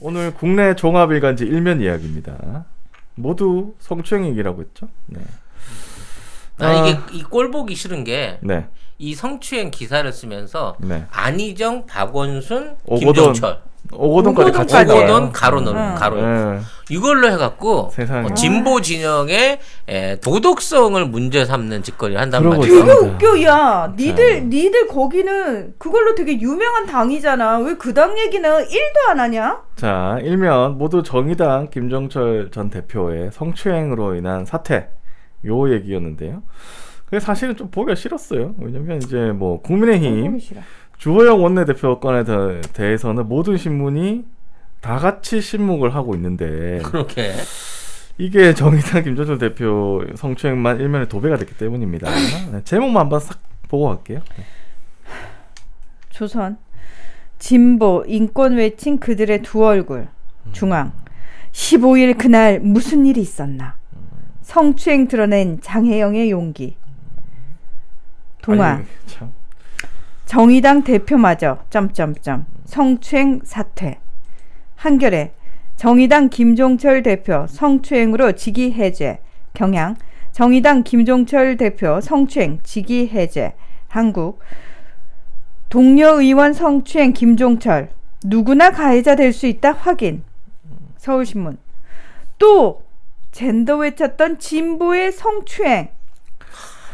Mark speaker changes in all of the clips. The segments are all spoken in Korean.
Speaker 1: 오늘 국내 종합일간지 일면 이야기입니다. 모두 성추행 얘기라고 했죠? 네.
Speaker 2: 이게 이 꼴 보기 싫은 게
Speaker 1: 네.
Speaker 2: 이 성추행 기사를 쓰면서
Speaker 1: 네.
Speaker 2: 안희정, 박원순,
Speaker 1: 오거돈.
Speaker 2: 김종철,
Speaker 1: 오거돈까지 같이
Speaker 2: 오거돈 가로놓
Speaker 1: 네.
Speaker 2: 이걸로 해갖고 진보 진영의 도덕성을 문제 삼는 짓거리를 한단 말이야.
Speaker 3: 되게 웃겨. 야, 니들 거기는 그걸로 되게 유명한 당이잖아. 왜 그 당 얘기는 1도 안 하냐?
Speaker 1: 자, 일면 모두 정의당 김종철 전 대표의 성추행으로 인한 사태 요 얘기였는데요. 근데 사실은 좀 보기가 싫었어요. 왜냐면 이제 뭐 국민의힘 주호영 원내대표 건에 대해서는 모든 신문이 다 같이 신목을 하고 있는데
Speaker 2: 그렇게
Speaker 1: 이게 정의당 김종철 대표 성추행만 일면에 도배가 됐기 때문입니다. 네, 제목만 한번 싹 보고 갈게요. 네.
Speaker 3: 조선 진보 인권 외친 그들의 두 얼굴. 중앙 15일 그날 무슨 일이 있었나. 성추행 드러낸 장혜영의 용기. 동아
Speaker 1: 아니, 참.
Speaker 3: 정의당 대표마저 성추행 사퇴. 한겨레 정의당 김종철 대표 성추행으로 직위 해제. 경향 정의당 김종철 대표 성추행 직위 해제. 한국 동료 의원 성추행 김종철 누구나 가해자 될 수 있다 확인. 서울신문 또 젠더 외쳤던 진보의 성추행.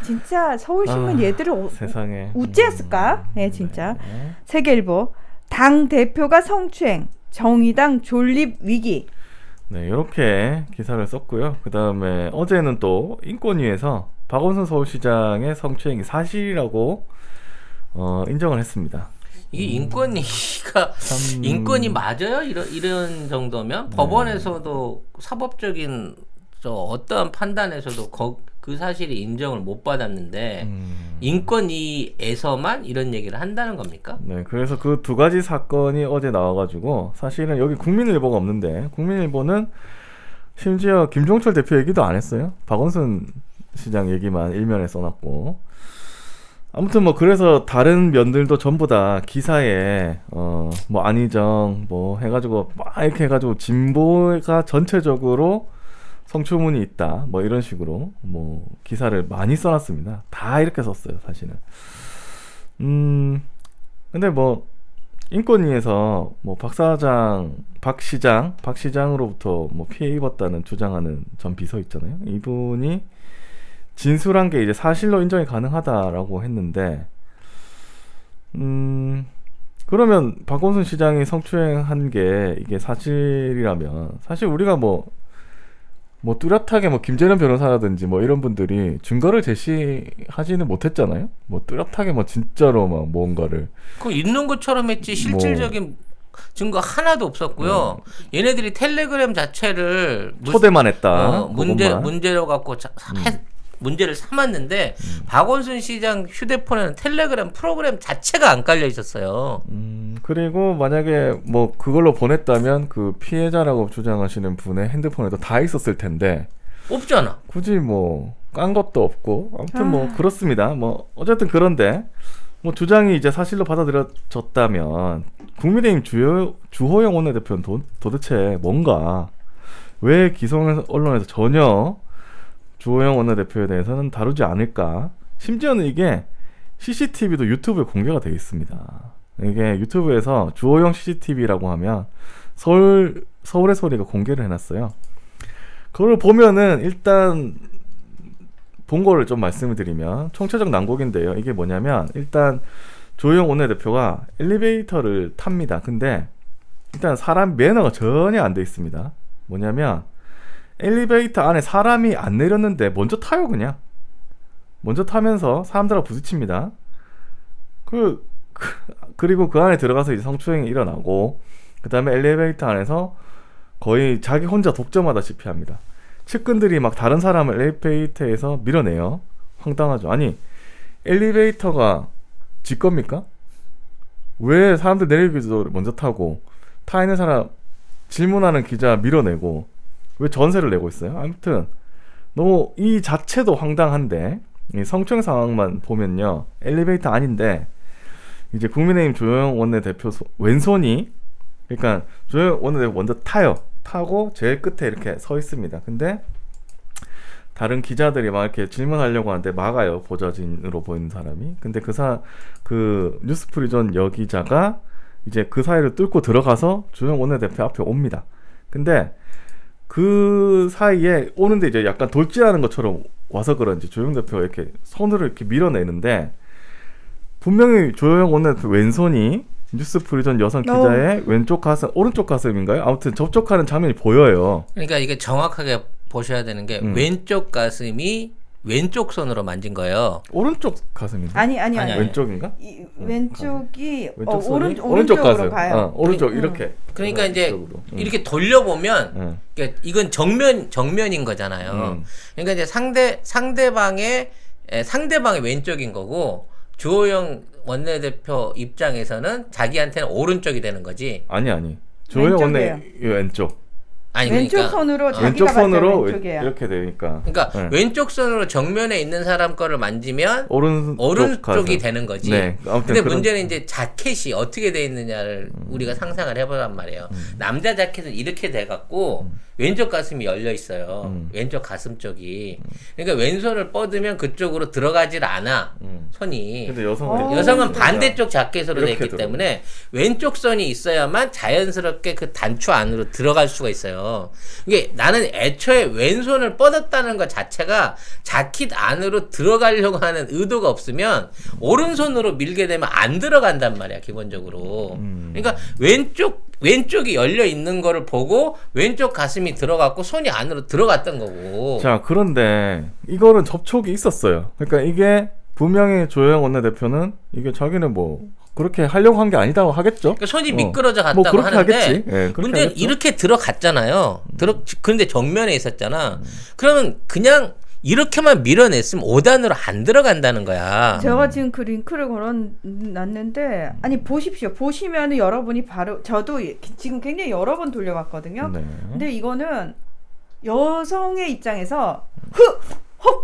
Speaker 3: 진짜 서울신문 얘들을
Speaker 1: 세상에
Speaker 3: 우째했을까? 네, 진짜.
Speaker 1: 네.
Speaker 3: 세계일보 당 대표가 성추행 정의당 존립 위기.
Speaker 1: 네, 이렇게 기사를 썼고요. 그 다음에 어제는 또 인권위에서 박원순 서울시장의 성추행이 사실이라고 인정을 했습니다.
Speaker 2: 이게 인권위가 인권이 맞아요? 이런 정도면 법원에서도 사법적인 어떠한 판단에서도 그 사실이 인정을 못 받았는데 인권위에서만 이런 얘기를 한다는 겁니까?
Speaker 1: 네, 그래서 그 두 가지 사건이 어제 나와가지고 사실은 여기 국민일보가 없는데 국민일보는 심지어 김종철 대표 얘기도 안 했어요. 박원순 시장 얘기만 일면에 써놨고 아무튼 뭐 그래서 다른 면들도 전부 다 기사에 뭐 안희정 뭐 해가지고 막 이렇게 해가지고 진보가 전체적으로 성추문이 있다 뭐 이런 식으로 뭐 기사를 많이 써놨습니다. 다 이렇게 썼어요 사실은. 근데 뭐 인권위에서 뭐 박 시장으로부터 뭐 피해 입었다는 주장하는 전 비서 있잖아요. 이분이 진술한 게 이제 사실로 인정이 가능하다라고 했는데 그러면 박원순 시장이 성추행한 게 이게 사실이라면 사실 우리가 뭐 뚜렷하게 뭐 김재련 변호사라든지 뭐 이런 분들이 증거를 제시하지는 못했잖아요. 뭐 뚜렷하게 뭐 진짜로 막 뭔가를
Speaker 2: 그 있는 것처럼 했지 실질적인 증거 하나도 없었고요. 얘네들이 텔레그램 자체를
Speaker 1: 초대만 했다.
Speaker 2: 문제로 갖고 문제를 삼았는데 박원순 시장 휴대폰에는 텔레그램 프로그램 자체가 안 깔려 있었어요.
Speaker 1: 그리고 만약에 뭐 그걸로 보냈다면 그 피해자라고 주장하시는 분의 핸드폰에도 다 있었을 텐데
Speaker 2: 없잖아.
Speaker 1: 굳이 뭐 깐 것도 없고 아무튼 뭐 그렇습니다. 뭐 어쨌든 그런데 뭐 주장이 이제 사실로 받아들여졌다면 국민의힘 주호영 원내대표는 도대체 뭔가 왜 기성 언론에서 전혀 주호영 원내대표에 대해서는 다루지 않을까? 심지어는 이게 CCTV도 유튜브에 공개가 되어 있습니다. 이게 유튜브에서 주호영 CCTV라고 하면 서울의 소리가 공개를 해놨어요. 그걸 보면은 일단 본 거를 좀 말씀을 드리면 총체적 난국인데요. 이게 뭐냐면 일단 주호영 원내대표가 엘리베이터를 탑니다. 근데 일단 사람 매너가 전혀 안 돼 있습니다. 뭐냐면 엘리베이터 안에 사람이 안 내렸는데 먼저 타요. 그냥 먼저 타면서 사람들하고 부딪힙니다. 그리고 그 안에 들어가서 이제 성추행이 일어나고 그 다음에 엘리베이터 안에서 거의 자기 혼자 독점하다시피 합니다. 측근들이 막 다른 사람을 엘리베이터에서 밀어내요. 황당하죠. 아니 엘리베이터가 지 겁니까? 왜 사람들 내리기도 먼저 타고 타 있는 사람 질문하는 기자 밀어내고 왜 전세를 내고 있어요? 아무튼 너무 이 자체도 황당한데 이 성추행 상황만 보면요 엘리베이터 아닌데 이제 국민의힘 주호영 원내대표 왼손이 그러니까 조영 원내대표 먼저 타고 제일 끝에 이렇게 서 있습니다. 근데 다른 기자들이 막 이렇게 질문하려고 하는데 막아요. 보좌진으로 보이는 사람이. 근데 그 뉴스프리존 여기자가 이제 그 사이를 뚫고 들어가서 조영 원내대표 앞에 옵니다. 근데 그 사이에 오는데 이제 약간 돌진하는 것처럼 와서 그런지 조영 대표가 이렇게 손으로 이렇게 밀어내는데 분명히 조영 원내대표 왼손이 뉴스프리존 여성 기자의 왼쪽 가슴, 오른쪽 가슴인가요? 아무튼 접촉하는 장면이 보여요.
Speaker 2: 그러니까 이게 정확하게 보셔야 되는 게 왼쪽 가슴이 왼쪽 손으로 만진 거예요.
Speaker 1: 오른쪽 가슴인가?
Speaker 3: 아니.
Speaker 1: 왼쪽인가?
Speaker 3: 왼쪽이
Speaker 1: 왼쪽 손이?
Speaker 3: 오른쪽으로
Speaker 1: 가슴.
Speaker 3: 가요.
Speaker 1: 오른쪽 이렇게.
Speaker 2: 그러니까 이제
Speaker 1: 이쪽으로.
Speaker 2: 이렇게 돌려보면 그러니까 이건 정면인 거잖아요. 그러니까 이제 상대방의 왼쪽인 거고 주호영 원내대표 입장에서는 자기한테는 오른쪽이 되는 거지.
Speaker 1: 아니. 조영 원내
Speaker 3: 왼쪽이에요.
Speaker 1: 왼쪽.
Speaker 2: 아니
Speaker 3: 왼쪽
Speaker 2: 그러니까
Speaker 3: 손으로 자기가
Speaker 1: 왼쪽 손으로
Speaker 3: 왼쪽이에요.
Speaker 1: 이렇게 되니까.
Speaker 2: 그러니까
Speaker 1: 네.
Speaker 2: 왼쪽 손으로 정면에 있는 사람 거를 만지면
Speaker 1: 오른쪽이
Speaker 2: 오른쪽이 되는 거지.
Speaker 1: 네. 아무튼
Speaker 2: 근데
Speaker 1: 그런-
Speaker 2: 문제는 이제 자켓이 어떻게 돼 있느냐를 우리가 상상을 해보란 말이에요. 남자 자켓은 이렇게 돼갖고 왼쪽 가슴이 열려 있어요. 왼쪽 가슴 쪽이. 그러니까 왼손을 뻗으면 그쪽으로 들어가질 않아. 손이.
Speaker 1: 근데 여성은
Speaker 2: 여성은 반대쪽 자켓으로 돼
Speaker 1: 이렇게
Speaker 2: 있기
Speaker 1: 들어가요.
Speaker 2: 때문에 왼쪽 선이 있어야만 자연스럽게 그 단추 안으로 들어갈 수가 있어요. 이게 나는 애초에 왼손을 뻗었다는 것 자체가 자켓 안으로 들어가려고 하는 의도가 없으면 오른손으로 밀게 되면 안 들어간단 말이야, 기본적으로. 그러니까 왼쪽이 열려 있는 거를 보고 왼쪽 가슴이 들어갔고 손이 안으로 들어갔던 거고.
Speaker 1: 자, 그런데 이거는 접촉이 있었어요. 그러니까 이게 분명히 조영 원내대표는 이게 자기는 뭐 그렇게 하려고 한 게 아니다고 하겠죠.
Speaker 2: 그러니까 손이 미끄러져 갔다고
Speaker 1: 뭐 그렇게
Speaker 2: 하는데
Speaker 1: 하겠지. 예, 그렇게
Speaker 2: 문제는
Speaker 1: 하겠죠.
Speaker 2: 이렇게 들어갔잖아요. 그런데 정면에 있었잖아. 그러면 그냥 이렇게만 밀어냈으면 5단으로 안 들어간다는 거야.
Speaker 3: 제가 지금 그 링크를 걸어놨는데 아니 보십시오. 보시면은 여러분이 바로 저도 지금 굉장히 여러 번 돌려봤거든요.
Speaker 1: 네.
Speaker 3: 근데 이거는 여성의 입장에서 헉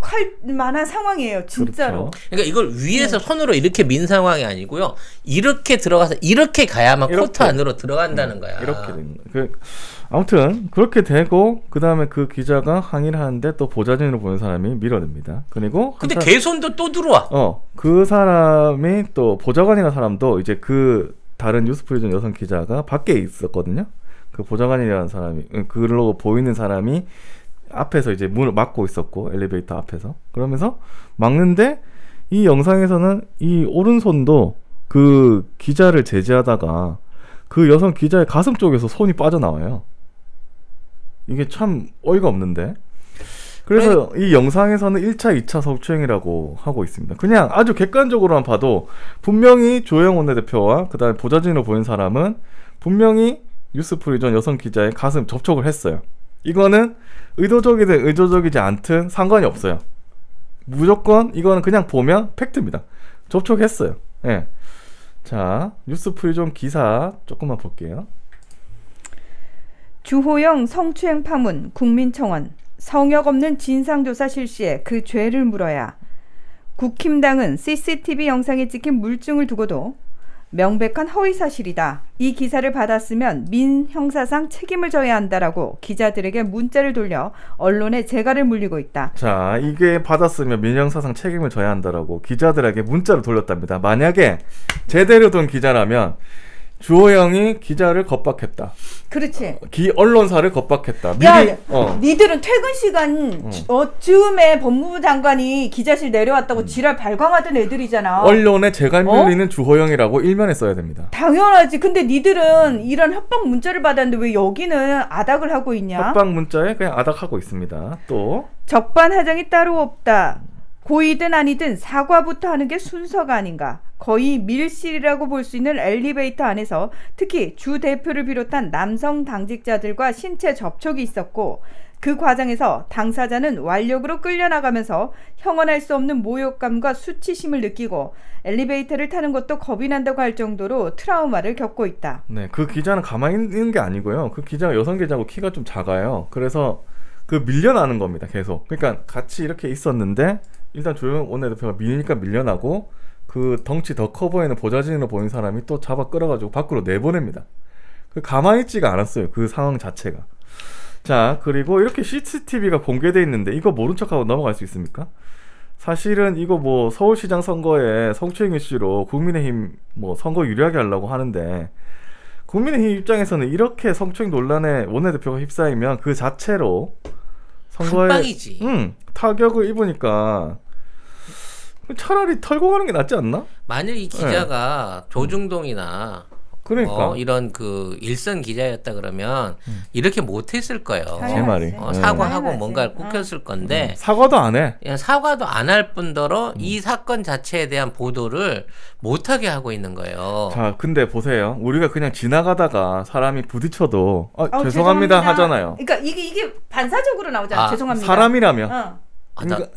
Speaker 3: 할 만한 상황이에요. 진짜로.
Speaker 1: 그렇죠.
Speaker 2: 그러니까 이걸 위에서 손으로 이렇게 민 상황이 아니고요. 이렇게 들어가서 이렇게 가야만
Speaker 1: 이렇게.
Speaker 2: 코트 안으로 들어간다는 거야.
Speaker 1: 이렇게 된 거예요. 아무튼 그렇게 되고 그 다음에 그 기자가 항의를 하는데 또 보좌진으로 보는 사람이 밀어냅니다. 그리고
Speaker 2: 근데 개손도 또 들어와.
Speaker 1: 그 사람이 또 보좌관이라는 사람도 이제 그 다른 뉴스프리즌 여성 기자가 밖에 있었거든요. 그 보좌관이라는 사람이 그걸로 보이는 사람이 앞에서 이제 문을 막고 있었고 엘리베이터 앞에서 그러면서 막는데 이 영상에서는 이 오른손도 그 기자를 제지하다가 그 여성 기자의 가슴 쪽에서 손이 빠져나와요. 이게 참 어이가 없는데. 그래서 이 영상에서는 1차, 2차 성추행이라고 하고 있습니다. 그냥 아주 객관적으로만 봐도 분명히 조영 원내대표와 그 다음에 보좌진으로 보인 사람은 분명히 뉴스프리존 여성 기자의 가슴 접촉을 했어요. 이거는 의도적이든 의도적이지 않든 상관이 없어요. 무조건 이거는 그냥 보면 팩트입니다. 접촉했어요. 예. 자, 뉴스프리존 기사 조금만 볼게요.
Speaker 3: 주호영 성추행 파문 국민청원 성역 없는 진상조사 실시에 그 죄를 물어야. 국힘당은 CCTV 영상에 찍힌 물증을 두고도 명백한 허위사실이다. 이 기사를 받았으면 민형사상 책임을 져야 한다라고 기자들에게 문자를 돌려 언론에 재갈을 물리고 있다.
Speaker 1: 자, 이게 받았으면 민형사상 책임을 져야 한다라고 기자들에게 문자를 돌렸답니다. 만약에 제대로 된 기자라면 주호영이 기자를 겁박했다.
Speaker 3: 그렇지.
Speaker 1: 언론사를 겁박했다. 미리
Speaker 3: 야, 니들은 퇴근 시간 즈음에 법무부 장관이 기자실 내려왔다고 지랄 발광하던 애들이잖아.
Speaker 1: 언론에 재갈 물리는 주호영이라고 일면에 써야 됩니다.
Speaker 3: 당연하지. 근데 니들은 이런 협박 문자를 받았는데 왜 여기는 아닥을 하고 있냐?
Speaker 1: 협박 문자에 그냥 아닥하고 있습니다. 또
Speaker 3: 적반하장이 따로 없다. 고의든 아니든 사과부터 하는 게 순서가 아닌가. 거의 밀실이라고 볼 수 있는 엘리베이터 안에서 특히 주 대표를 비롯한 남성 당직자들과 신체 접촉이 있었고 그 과정에서 당사자는 완력으로 끌려나가면서 형언할 수 없는 모욕감과 수치심을 느끼고 엘리베이터를 타는 것도 겁이 난다고 할 정도로 트라우마를 겪고 있다.
Speaker 1: 네, 그 기자는 가만히 있는 게 아니고요. 그 기자가 여성 기자고 키가 좀 작아요. 그래서 그 밀려나는 겁니다. 계속. 그러니까 같이 이렇게 있었는데 일단 조영 원내대표가 밀리니까 밀려나고 그 덩치 더 커 보이는 보좌진으로 보이는 사람이 또 잡아 끌어가지고 밖으로 내보냅니다. 가만히 있지가 않았어요. 그 상황 자체가. 자, 그리고 이렇게 CCTV가 공개돼 있는데 이거 모른 척하고 넘어갈 수 있습니까? 사실은 이거 뭐 서울시장 선거에 성추행 이슈로 국민의힘 뭐 선거 유리하게 하려고 하는데, 국민의힘 입장에서는 이렇게 성추행 논란에 원내대표가 휩싸이면 그 자체로 선거에
Speaker 2: 한방이지.
Speaker 1: 타격을 입으니까 차라리 털고 가는 게 낫지 않나?
Speaker 2: 만일 이 기자가 조중동이나
Speaker 1: 그러니까
Speaker 2: 이런 그 일선 기자였다 그러면 이렇게 못했을 거예요.
Speaker 1: 제 말이.
Speaker 2: 사과하고
Speaker 3: 당연하지.
Speaker 2: 뭔가를 꾹혔을 건데
Speaker 1: 사과도 안 해.
Speaker 2: 그냥 사과도 안 할 뿐더러 이 사건 자체에 대한 보도를 못하게 하고 있는 거예요.
Speaker 1: 자, 근데 보세요. 우리가 그냥 지나가다가 사람이 부딪혀도 죄송합니다 하잖아요.
Speaker 3: 그러니까 이게 반사적으로 나오잖아.
Speaker 2: 아,
Speaker 3: 죄송합니다.
Speaker 1: 사람이라면.
Speaker 3: 어.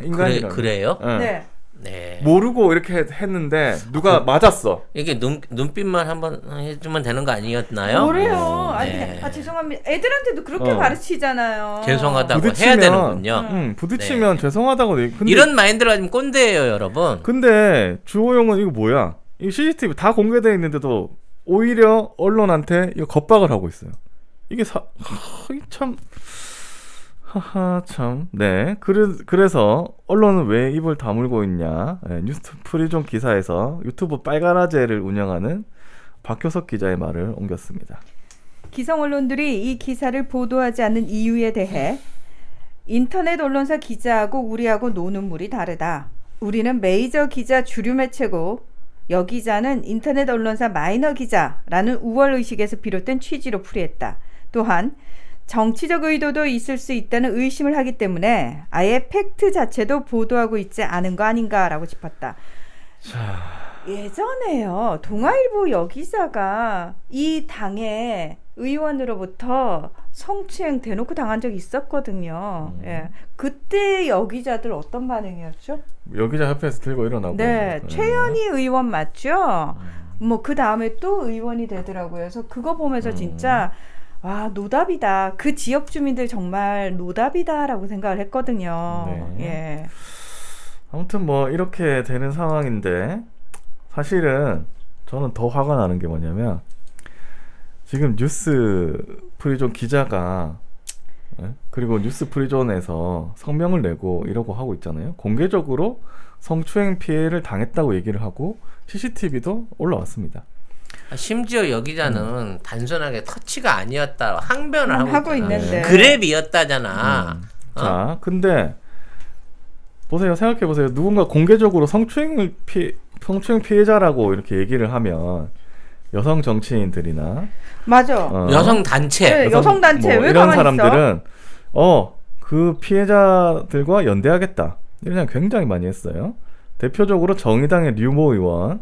Speaker 1: 인간이라면.
Speaker 2: 그래요?
Speaker 1: 예.
Speaker 3: 네.
Speaker 2: 네.
Speaker 1: 모르고 이렇게 했는데 누가 맞았어.
Speaker 2: 이게 눈빛만 한번 해주면 되는 거 아니었나요?
Speaker 3: 뭐래요?
Speaker 2: 네.
Speaker 3: 아니, 죄송합니다. 애들한테도 그렇게 가르치잖아요.
Speaker 2: 죄송하다고 해야
Speaker 1: 부딪히면,
Speaker 2: 되는군요.
Speaker 1: 부딪히면 죄송하다고. 근데,
Speaker 2: 이런 마인드를 가지면 꼰대예요, 여러분.
Speaker 1: 근데 주호영은 이거 뭐야? 이 CCTV 다 공개되어 있는데도 오히려 언론한테 이거 겁박을 하고 있어요. 이게 참 하하 참. 네. 그래서 언론은 왜 입을 다물고 있냐? 네, 뉴스 프리존 기사에서 유튜브 빨가라제를 운영하는 박효석 기자의 말을 옮겼습니다.
Speaker 3: 기성 언론들이 이 기사를 보도하지 않는 이유에 대해 인터넷 언론사 기자하고 우리하고 노는 물이 다르다. 우리는 메이저 기자 주류 매체고 여 기자는 인터넷 언론사 마이너 기자라는 우월의식에서 비롯된 취지로 풀이했다. 또한 정치적 의도도 있을 수 있다는 의심을 하기 때문에 아예 팩트 자체도 보도하고 있지 않은 거 아닌가라고 짚었다.
Speaker 1: 자,
Speaker 3: 예전에요. 동아일보 여기자가 이 당의 의원으로부터 성추행 대놓고 당한 적이 있었거든요. 예. 그때 여기자들 어떤 반응이었죠?
Speaker 1: 여기자 협회에서 들고 일어나고.
Speaker 3: 네, 최현희 의원 맞죠? 뭐 그 다음에 또 의원이 되더라고요. 그래서 그거 보면서 진짜 와, 노답이다. 그 지역 주민들 정말 노답이다라고 생각을 했거든요.
Speaker 1: 네.
Speaker 3: 예.
Speaker 1: 아무튼 뭐 이렇게 되는 상황인데, 사실은 저는 더 화가 나는 게 뭐냐면 지금 뉴스 프리존 기자가 그리고 뉴스 프리존에서 성명을 내고 이러고 하고 있잖아요. 공개적으로 성추행 피해를 당했다고 얘기를 하고 CCTV도 올라왔습니다.
Speaker 2: 심지어 여기자는 단순하게 터치가 아니었다 항변을
Speaker 3: 하고
Speaker 2: 있잖아.
Speaker 3: 있는데.
Speaker 2: 그랩이었다잖아.
Speaker 1: 자, 근데 보세요. 생각해보세요. 누군가 공개적으로 성추행 피해자라고 이렇게 얘기를 하면 여성 정치인들이나
Speaker 3: 맞아.
Speaker 2: 여성 단체.
Speaker 3: 네, 여성 단체
Speaker 1: 뭐
Speaker 3: 왜
Speaker 1: 이런
Speaker 3: 가만히 있어?
Speaker 1: 사람들은 그 피해자들과 연대하겠다 이런 얘기 굉장히 많이 했어요. 대표적으로 정의당의 류모 의원,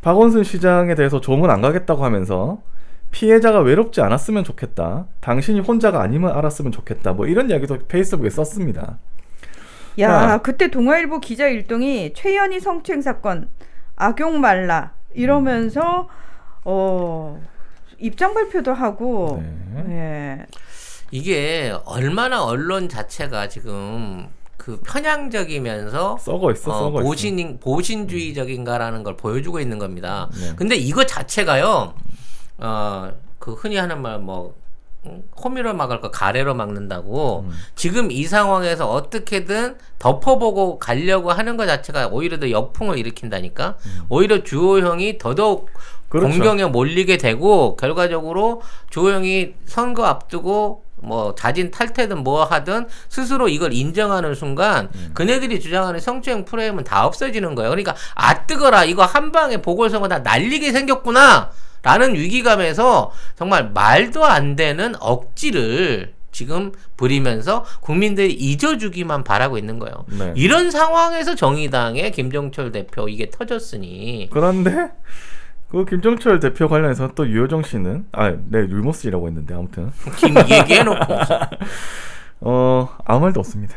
Speaker 1: 박원순 시장에 대해서 조문 안 가겠다고 하면서 피해자가 외롭지 않았으면 좋겠다, 당신이 혼자가 아니면 알았으면 좋겠다, 뭐 이런 이야기도 페이스북에 썼습니다.
Speaker 3: 야,
Speaker 1: 자.
Speaker 3: 그때 동아일보 기자 일동이 최현희 성추행 사건 악용 말라 이러면서 입장 발표도 하고. 예.
Speaker 2: 이게 얼마나 언론 자체가 지금 그 편향적이면서
Speaker 1: 썩어 있어.
Speaker 2: 보신주의적인가라는 걸 보여주고 있는 겁니다.
Speaker 1: 네.
Speaker 2: 근데 이거 자체가요, 그 흔히 하는 말 호미로 막을 거 가래로 막는다고 지금 이 상황에서 어떻게든 덮어보고 가려고 하는 것 자체가 오히려 더 역풍을 일으킨다니까. 오히려 주호영이 더더욱
Speaker 1: 그렇죠.
Speaker 2: 공경에 몰리게 되고 결과적으로 주호영이 선거 앞두고 뭐 자진 탈퇴든 뭐 하든 스스로 이걸 인정하는 순간 그네들이 주장하는 성추행 프레임은 다 없어지는 거예요. 그러니까 뜨거라, 이거 한 방에 보궐선거 다 날리게 생겼구나 라는 위기감에서 정말 말도 안 되는 억지를 지금 부리면서 국민들이 잊어주기만 바라고 있는 거예요.
Speaker 1: 네.
Speaker 2: 이런 상황에서 정의당의 김종철 대표 이게 터졌으니.
Speaker 1: 그런데 그 김종철 대표 관련해서 또 유효정 씨는 류모 씨라고 했는데 아무튼
Speaker 2: 김 얘기해놓고
Speaker 1: 아무 말도 없습니다.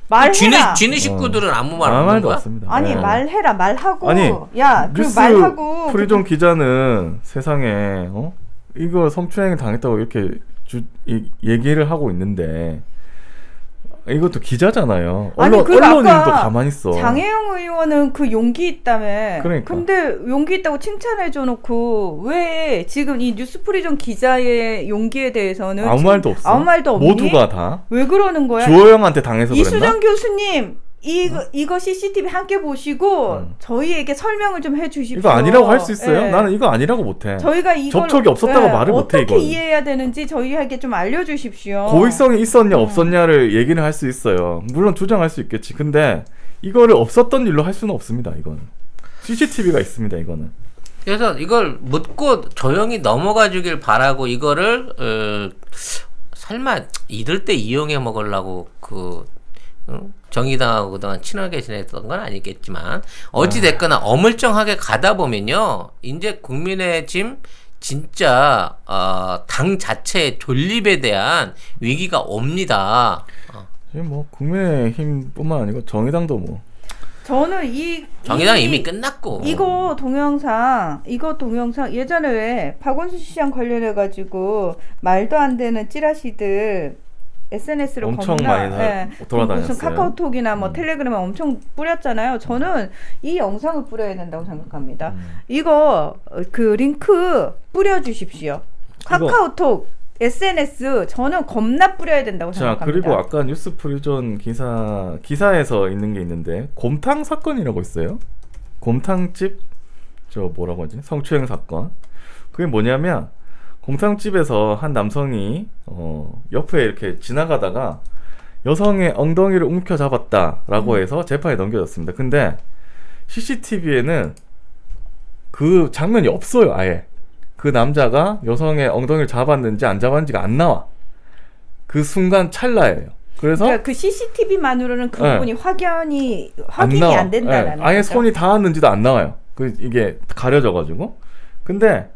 Speaker 3: 말해라.
Speaker 2: 쥐네 식구들은 아무 말
Speaker 1: 아무
Speaker 2: 없는
Speaker 1: 말도
Speaker 2: 거야?
Speaker 1: 없습니다.
Speaker 3: 아니
Speaker 1: 네.
Speaker 3: 말해라, 말하고.
Speaker 1: 아니,
Speaker 3: 야, 그
Speaker 1: 뉴스
Speaker 3: 말하고.
Speaker 1: 프리존 기자는 세상에 이거 성추행 당했다고 이렇게 얘기를 하고 있는데 이것도 기자잖아요.
Speaker 3: 아니, 그리고
Speaker 1: 언론인도
Speaker 3: 아까
Speaker 1: 가만히 있어.
Speaker 3: 장혜영 의원은 그 용기 있다며.
Speaker 1: 그러니까.
Speaker 3: 근데 용기 있다고 칭찬해줘 놓고 왜 지금 이 뉴스프리전 기자의 용기에 대해서는
Speaker 1: 아무 말도 없어.
Speaker 3: 아무 말도 없니?
Speaker 1: 모두가 다
Speaker 3: 왜 그러는 거야?
Speaker 1: 주호영한테 당해서 그랬나?
Speaker 3: 이수정 교수님 이거 CCTV 함께 보시고 저희에게 설명을 좀 해주십시오.
Speaker 1: 이거 아니라고 할 수 있어요?
Speaker 3: 예.
Speaker 1: 나는 이거 아니라고 못해.
Speaker 3: 저희가 이걸
Speaker 1: 접촉이 없었다고 말을 못해,
Speaker 3: 어떻게
Speaker 1: 이건.
Speaker 3: 이해해야 되는지 저희에게 좀 알려주십시오.
Speaker 1: 고의성이 있었냐 없었냐를 얘기를 할 수 있어요. 물론 주장할 수 있겠지. 근데 이거를 없었던 일로 할 수는 없습니다. 이거는 CCTV가 있습니다. 이거는.
Speaker 2: 그래서 이걸 묻고 조용히 넘어가 주길 바라고 이거를 설마 이럴 때 이용해 먹으려고 정의당하고 그동안 친하게 지냈던 건 아니겠지만 어찌 됐거나 어물쩡하게 가다 보면요 이제 국민의힘 진짜 당 자체의 존립에 대한 위기가 옵니다.
Speaker 1: 지금 뭐 국민의힘뿐만 아니고 정의당도 뭐
Speaker 3: 저는
Speaker 2: 정의당 이미 끝났고
Speaker 3: 이거 동영상 예전에 왜 박원순 시장 관련해 가지고 말도 안 되는 찌라시들 SNS로
Speaker 1: 엄청 많이 돌아다녔어요.
Speaker 3: 무슨 카카오톡이나 뭐 텔레그램에 엄청 뿌렸잖아요. 저는 이 영상을 뿌려야 된다고 생각합니다. 이거 그 링크 뿌려주십시오. 카카오톡, SNS 저는 겁나 뿌려야 된다고
Speaker 1: 자,
Speaker 3: 생각합니다.
Speaker 1: 그리고 아까 뉴스 프리전 기사에서 있는 게 있는데 곰탕 사건이라고 있어요. 곰탕집 뭐라고 하지? 성추행 사건. 그게 뭐냐면 곰탕집에서 한 남성이 옆에 이렇게 지나가다가 여성의 엉덩이를 움켜잡았다라고 해서 재판에 넘겨졌습니다. 근데 CCTV에는 그 장면이 없어요. 아예 그 남자가 여성의 엉덩이를 잡았는지 안 잡았는지가 안 나와. 그 순간 찰나예요. 그래서
Speaker 3: 그러니까 그 CCTV만으로는 그 부분이 확인이 안 된다라는
Speaker 1: 아예
Speaker 3: 거죠.
Speaker 1: 손이 닿았는지도 안 나와요. 이게 가려져가지고. 근데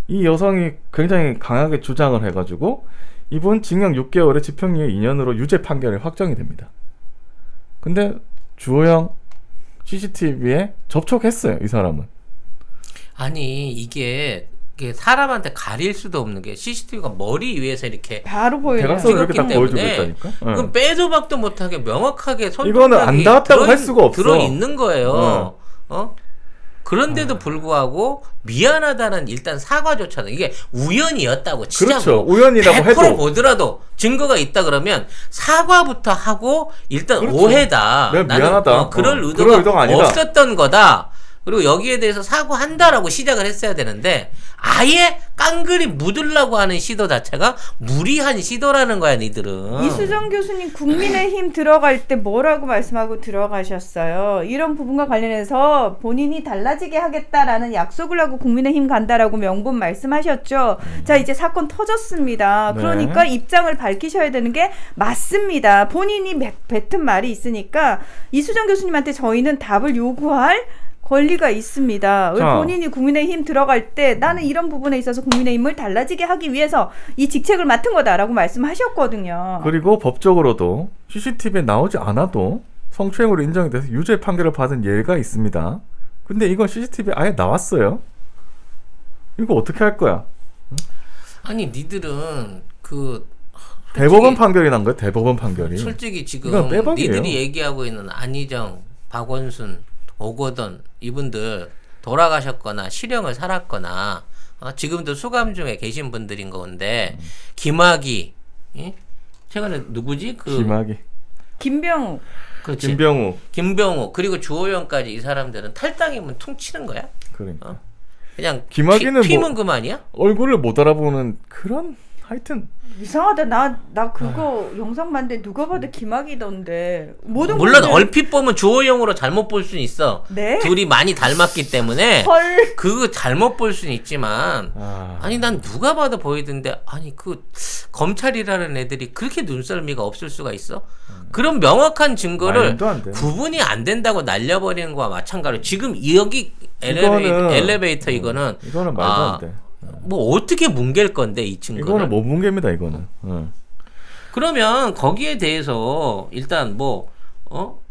Speaker 1: 이 여성이 굉장히 강하게 주장을 해가지고 이번 징역 6개월에 집행유예 2년으로 유죄 판결이 확정이 됩니다. 근데 주호영 CCTV에 접촉했어요. 이 사람은.
Speaker 2: 아니 이게 사람한테 가릴 수도 없는 게 CCTV가 머리 위에서 이렇게
Speaker 3: 바로 보여요.
Speaker 1: 대각선을 이렇게 딱
Speaker 2: 찍었기
Speaker 1: 보여주고
Speaker 2: 때문에
Speaker 1: 있다니까.
Speaker 2: 그 빼도 박도 못하게 명확하게
Speaker 1: 이거는 안 닿았다고 할 수가 없어.
Speaker 2: 들어 있는 거예요. 그런데도 불구하고 미안하다는 일단 사과조차도 이게 우연이었다고 치자고.
Speaker 1: 그렇죠. 우연이라고
Speaker 2: 100%
Speaker 1: 해도.
Speaker 2: 보더라도 증거가 있다 그러면 사과부터 하고 일단
Speaker 1: 그렇죠.
Speaker 2: 오해다.
Speaker 1: 내가 미안하다.
Speaker 2: 그럴
Speaker 1: 그럴 의도가 아니다.
Speaker 2: 없었던 거다. 그리고 여기에 대해서 사과한다라고 시작을 했어야 되는데 아예 깡그리 묻으려고 하는 시도 자체가 무리한 시도라는 거야 니들은.
Speaker 3: 이수정 교수님 국민의힘 들어갈 때 뭐라고 말씀하고 들어가셨어요? 이런 부분과 관련해서 본인이 달라지게 하겠다라는 약속을 하고 국민의힘 간다라고 명분 말씀하셨죠. 자 이제 사건 터졌습니다.
Speaker 1: 네.
Speaker 3: 그러니까 입장을 밝히셔야 되는 게 맞습니다. 본인이 뱉은 말이 있으니까 이수정 교수님한테 저희는 답을 요구할 권리가 있습니다. 왜
Speaker 1: 자.
Speaker 3: 본인이 국민의힘 들어갈 때 나는 이런 부분에 있어서 국민의힘을 달라지게 하기 위해서 이 직책을 맡은 거다라고 말씀하셨거든요.
Speaker 1: 그리고 법적으로도 CCTV에 나오지 않아도 성추행으로 인정이 돼서 유죄 판결을 받은 예가 있습니다. 근데 이건 CCTV에 아예 나왔어요. 이거 어떻게 할 거야?
Speaker 2: 아니 니들은
Speaker 1: 대법원 판결이 난 거야. 대법원 판결이.
Speaker 2: 솔직히
Speaker 1: 이건
Speaker 2: 지금
Speaker 1: 빼박이에요.
Speaker 2: 니들이 얘기하고 있는 안희정, 박원순, 오거돈 이분들 돌아가셨거나 실형을 살았거나 지금도 수감 중에 계신 분들인 건데 김학의 최근에 누구지?
Speaker 1: 김학의.
Speaker 3: 김병우.
Speaker 2: 그렇지. 김병우 그리고 주호영까지 이 사람들은 탈당이면 퉁치는 거야?
Speaker 1: 그러니까.
Speaker 2: 그냥
Speaker 1: 김학의는
Speaker 2: 피면 그만이야?
Speaker 1: 얼굴을 못 알아보는 그런 하여튼
Speaker 3: 이상하다. 나 그거 영상 봤는데 누가 봐도 김학이던데. 모든
Speaker 2: 물론
Speaker 3: 분들-
Speaker 2: 얼핏 보면 주호영으로 잘못 볼 수는 있어.
Speaker 3: 네?
Speaker 2: 둘이 많이 닮았기 때문에
Speaker 3: 헐.
Speaker 2: 그거 잘못 볼 수는 있지만
Speaker 1: 아,
Speaker 2: 아니 난 누가 봐도 보이던데 아니 검찰이라는 애들이 그렇게 눈썰미가 없을 수가 있어? 그런 명확한 증거를
Speaker 1: 말도 안 돼.
Speaker 2: 구분이 안 된다고 날려버리는 거와 마찬가지로 지금 여기
Speaker 1: 이거는-
Speaker 2: 엘리베이터 이거는
Speaker 1: 이거는 말도 안 돼.
Speaker 2: 뭐 어떻게 뭉갤 건데 이 증거를
Speaker 1: 이거는 못 뭉갭니다. 이거는.
Speaker 2: 그러면 거기에 대해서 일단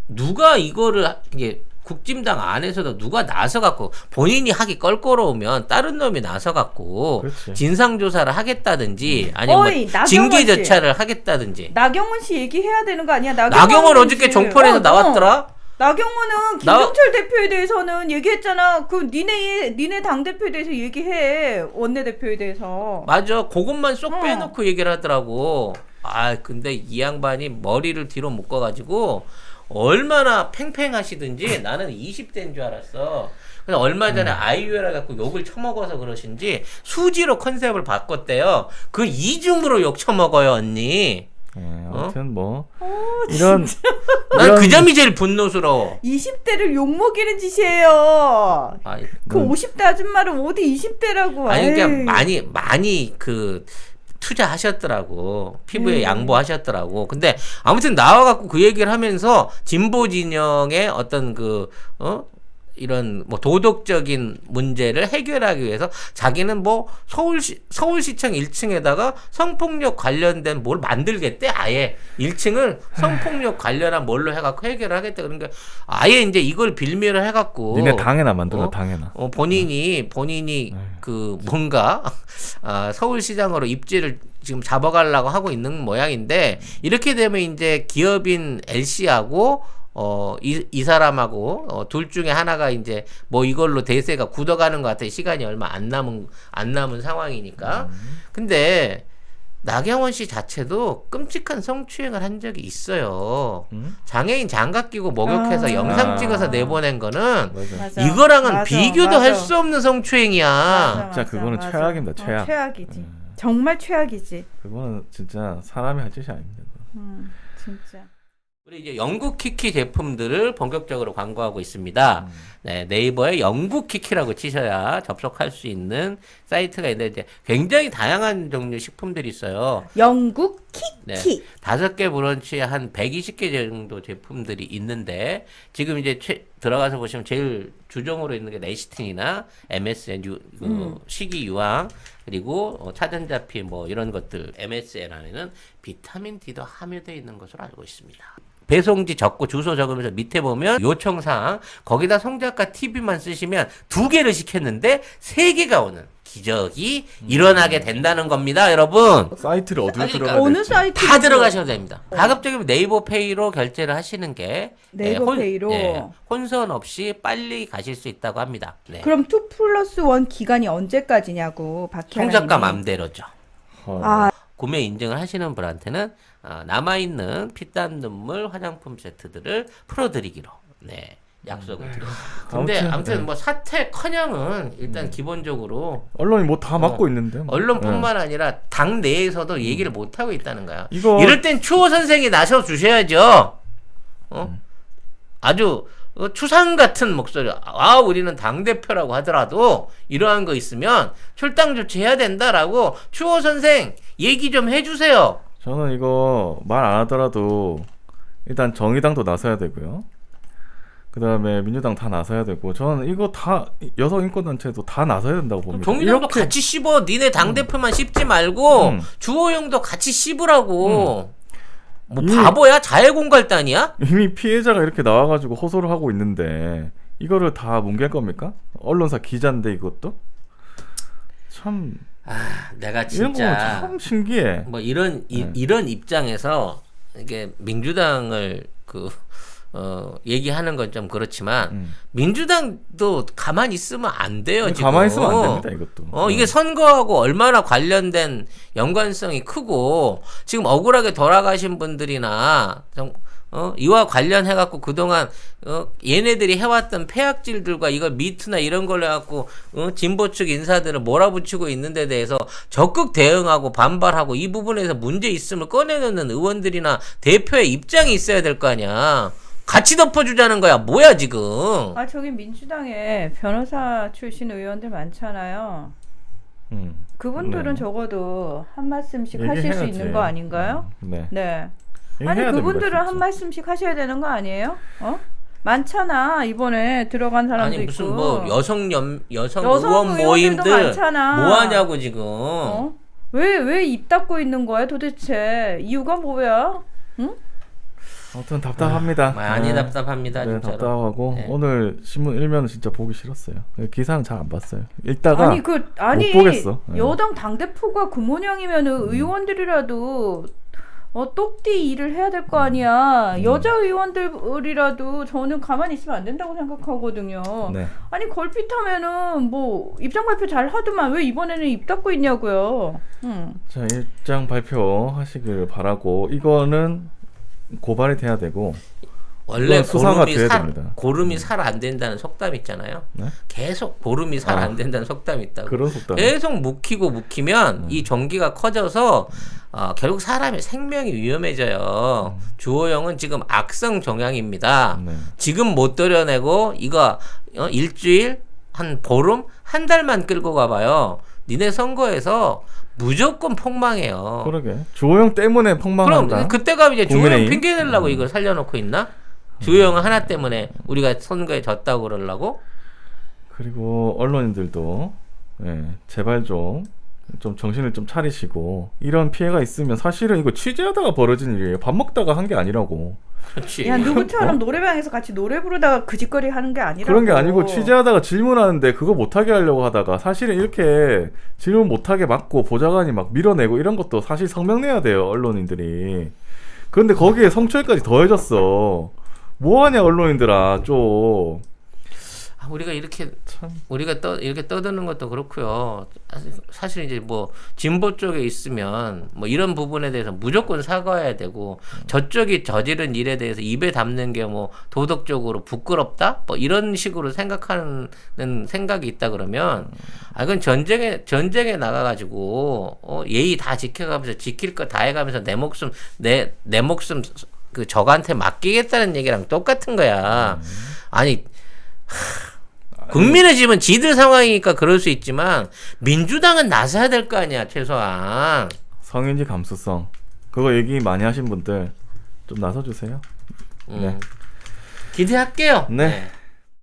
Speaker 2: 누가 이거를 이게 국진당 안에서도 누가 나서갖고 본인이 하기 껄끄러우면 다른 놈이 나서갖고
Speaker 1: 그렇지.
Speaker 2: 진상조사를 하겠다든지 아니면
Speaker 3: 어이,
Speaker 2: 뭐
Speaker 3: 나경원
Speaker 2: 징계
Speaker 3: 씨.
Speaker 2: 절차를 하겠다든지.
Speaker 3: 나경원 씨 얘기해야 되는 거 아니야?
Speaker 2: 나경원 어저께
Speaker 3: 씨.
Speaker 2: 정권에서 나왔더라.
Speaker 3: 나경원은 김종철 대표에 대해서는 얘기했잖아. 그 니네 당 대표에 대해서 얘기해. 원내 대표에 대해서.
Speaker 2: 맞아. 그것만 쏙 빼놓고 얘기를 하더라고. 아 근데 이 양반이 머리를 뒤로 묶어가지고 얼마나 팽팽하시든지 나는 20대인 줄 알았어. 그래서 얼마 전에 아이유라 갖고 욕을 처먹어서 그러신지 수지로 컨셉을 바꿨대요. 그 이중으로 욕 처먹어요 언니.
Speaker 1: 아무튼 뭐 이런
Speaker 2: 난 그 점이 제일 분노스러워.
Speaker 3: 20대를 욕먹이는 짓이에요.
Speaker 2: 아이,
Speaker 3: 그 50대 아줌마를 어디 20대라고.
Speaker 2: 아니 그냥 많이 그 투자하셨더라고. 피부에 양보하셨더라고. 근데 아무튼 나와갖고 그 얘기를 하면서 진보 진영의 어떤 이런 뭐 도덕적인 문제를 해결하기 위해서 자기는 뭐 서울시청 1층에다가 성폭력 관련된 뭘 만들겠대. 아예 1층을 성폭력 관련한 뭘로 해갖고 해결을 하겠다. 그러니까 아예 이제 이걸 빌미를 해갖고
Speaker 1: 니네 당해나 만들어 당해나.
Speaker 2: 본인이 그 뭔가 서울시장으로 입지를 지금 잡아가려고 하고 있는 모양인데 이렇게 되면 이제 기업인 LC하고 이 사람하고 둘 중에 하나가 이제 뭐 이걸로 대세가 굳어가는 것 같아. 시간이 얼마 안 남은 상황이니까. 근데 나경원 씨 자체도 끔찍한 성추행을 한 적이 있어요. 장애인 장갑 끼고 목욕해서 영상 찍어서 내보낸 거는
Speaker 3: 맞아.
Speaker 2: 이거랑은
Speaker 3: 맞아,
Speaker 2: 비교도
Speaker 3: 맞아.
Speaker 2: 할 수 없는 성추행이야.
Speaker 3: 맞아,
Speaker 1: 진짜 그거는 최악입니다, 최악.
Speaker 3: 최악이지. 정말 최악이지.
Speaker 1: 그거는 진짜 사람이 할 짓이 아닙니다.
Speaker 3: 진짜.
Speaker 2: 우리 이제 영국 키키 제품들을 본격적으로 광고하고 있습니다. 네, 네이버에 영국 키키라고 치셔야 접속할 수 있는 사이트가 있는데 이제 굉장히 다양한 종류 식품들이 있어요.
Speaker 3: 영국 키키.
Speaker 2: 네, 5개 브런치에 한 120개 정도 제품들이 있는데 지금 이제 들어가서 보시면 제일 주종으로 있는 게 레시틴이나 MSN 식이유황 그리고 차전자피 뭐 이런 것들 MSN 안에는 비타민 D도 함유되어 있는 것으로 알고 있습니다. 배송지 적고 주소 적으면서 밑에 보면 요청사항 거기다 송작가 TV만 쓰시면 2개를 시켰는데 3개가 오는 기적이 일어나게 된다는 겁니다, 여러분.
Speaker 1: 사이트를 어디로
Speaker 2: 그러니까
Speaker 1: 들어가야
Speaker 3: 어느
Speaker 1: 될지.
Speaker 3: 사이트?
Speaker 2: 다 들어가셔도 됩니다. 가급적이면 네이버페이로 결제를 하시는 게
Speaker 3: 네이버페이로.
Speaker 2: 혼선 없이 빨리 가실 수 있다고 합니다. 네.
Speaker 3: 그럼 2+1 기간이 언제까지냐고 박혜라님이.
Speaker 2: 송작가 맘대로죠.
Speaker 3: 아,
Speaker 2: 구매 인증을 하시는 분한테는 남아있는 피땀 눈물 화장품 세트들을 풀어드리기로 약속을 드렸습니다. 근데 아무튼 뭐 사태커녕은 일단 기본적으로
Speaker 1: 언론이 뭐 다 막고 있는데. 뭐.
Speaker 2: 언론뿐만 아니라 당 내에서도 얘기를 못 하고 있다는 거야.
Speaker 1: 이거-
Speaker 2: 이럴 땐 추호 선생이 나서 주셔야죠. 아주 추상 같은 목소리. 우리는 당 대표라고 하더라도 이러한 거 있으면 출당 조치해야 된다라고 추호 선생 얘기 좀 해주세요.
Speaker 1: 저는 이거 말 안 하더라도 일단 정의당도 나서야 되고요. 그 다음에 민주당 다 나서야 되고 저는 이거 다 여성 인권단체도 다 나서야 된다고 봅니다.
Speaker 2: 정의당도
Speaker 1: 이렇게-
Speaker 2: 같이 씹어. 니네 당대표만 씹지 말고 주호영도 같이 씹으라고. 뭐 바보야? 자해공갈단이야?
Speaker 1: 이미 피해자가 이렇게 나와가지고 호소를 하고 있는데 이거를 다 뭉갤 겁니까? 언론사 기자인데 이것도 참
Speaker 2: 내가
Speaker 1: 이런 거
Speaker 2: 진짜
Speaker 1: 참 신기해.
Speaker 2: 뭐 이런 입장에서 이게 민주당을 얘기하는 건 좀 그렇지만 민주당도 가만히 있으면 안 돼요. 지금
Speaker 1: 가만히 있으면 안 됩니다. 이것도.
Speaker 2: 이게 선거하고 얼마나 관련된 연관성이 크고 지금 억울하게 돌아가신 분들이나 이와 관련해갖고 그동안 얘네들이 해왔던 폐악질들과 이걸 미투나 이런 걸로 해갖고 진보 측 인사들을 몰아붙이고 있는 데 대해서 적극 대응하고 반발하고 이 부분에서 문제 있음을 꺼내놓는 의원들이나 대표의 입장이 있어야 될 거 아니야. 같이 덮어주자는 거야. 뭐야 지금.
Speaker 3: 저기 민주당에 변호사 출신 의원들 많잖아요. 그분들은
Speaker 1: 네.
Speaker 3: 적어도 한 말씀씩 하실 수
Speaker 1: 얘기해야지.
Speaker 3: 있는 거 아닌가요?
Speaker 1: 네.
Speaker 3: 네.
Speaker 1: 얘기해야
Speaker 3: 아니
Speaker 1: 됩니다,
Speaker 3: 그분들은
Speaker 1: 진짜.
Speaker 3: 한 말씀씩 하셔야 되는 거 아니에요? 많잖아. 이번에 들어간 사람도
Speaker 2: 아니 무슨
Speaker 3: 있고.
Speaker 2: 뭐 여성 의원
Speaker 3: 의원들도
Speaker 2: 모임들
Speaker 3: 많잖아.
Speaker 2: 뭐하냐고 지금.
Speaker 3: 왜 입 닫고 있는 거야 도대체? 이유가 뭐야? 응?
Speaker 1: 아무튼 답답합니다.
Speaker 2: 많이
Speaker 1: 네.
Speaker 2: 답답합니다.
Speaker 1: 네,
Speaker 2: 진짜로.
Speaker 1: 답답하고
Speaker 2: 네.
Speaker 1: 오늘 신문 1면은 진짜 보기 싫었어요. 기사는 잘 안 봤어요. 읽다가
Speaker 3: 아니
Speaker 1: 못 보겠어. 네.
Speaker 3: 여당 당 대표가 그 모양이면은 의원들이라도 똑띠 일을 해야 될 거 아니야. 여자 의원들이라도 저는 가만히 있으면 안 된다고 생각하거든요.
Speaker 1: 네.
Speaker 3: 아니 걸핏하면은 뭐 입장 발표 잘 하더만 왜 이번에는 입 닫고 있냐고요.
Speaker 1: 자, 일장 발표하시길 바라고 이거는 고발이 돼야 되고
Speaker 2: 원래
Speaker 1: 이건 수사가
Speaker 2: 고름이
Speaker 1: 돼야
Speaker 2: 살
Speaker 1: 됩니다.
Speaker 2: 고름이 살 안 된다는 속담 있잖아요.
Speaker 1: 네?
Speaker 2: 계속 보름이 살 안 된다는 속담이 있다고.
Speaker 1: 그런 속담.
Speaker 2: 계속 묵히면 이 종기가 커져서 결국 사람의 생명이 위험해져요. 주호영은 지금 악성 종양입니다.
Speaker 1: 네.
Speaker 2: 지금 못 도려내고 이거 일주일 한 보름 한 달만 끌고 가봐요. 니네 선거에서 무조건 폭망해요.
Speaker 1: 그러게. 주호영 때문에 폭망한다.
Speaker 2: 그럼 그때가 이제 주호영
Speaker 1: 국민의힘?
Speaker 2: 핑계 대려고 이걸 살려놓고 있나? 주호영 하나 때문에 우리가 선거에 졌다고 그러려고?
Speaker 1: 그리고 언론인들도 제발 좀 정신을 좀 차리시고 이런 피해가 있으면 사실은 이거 취재하다가 벌어진 일이에요. 밥 먹다가 한 게 아니라고.
Speaker 2: 그렇지.
Speaker 3: 야 누구처럼 노래방에서 같이 노래 부르다가 그 짓거리 하는 게 아니라고.
Speaker 1: 그런 게 아니고 취재하다가 질문하는데 그거 못하게 하려고 하다가 사실은 이렇게 질문 못하게 막고 보좌관이 막 밀어내고 이런 것도 사실 성명내야 돼요. 언론인들이. 그런데 거기에 성추행까지 더해졌어. 뭐하냐 언론인들아 좀.
Speaker 2: 우리가 이렇게
Speaker 1: 참.
Speaker 2: 우리가 이렇게 떠드는 것도 그렇고요. 사실 이제 뭐 진보 쪽에 있으면 뭐 이런 부분에 대해서 무조건 사과해야 되고 저쪽이 저지른 일에 대해서 입에 담는 게 뭐 도덕적으로 부끄럽다? 뭐 이런 식으로 생각하는 생각이 있다 그러면 그건 전쟁에 나가가지고 예의 다 지켜가면서 지킬 거 다 해가면서 내 목숨 그 적한테 맡기겠다는 얘기랑 똑같은 거야. 아니. 국민의 집은 지들 상황이니까 그럴 수 있지만 민주당은 나서야 될 거 아니야 최소한.
Speaker 1: 성인지 감수성 그거 얘기 많이 하신 분들 좀 나서주세요. 네.
Speaker 2: 기대할게요.
Speaker 1: 네.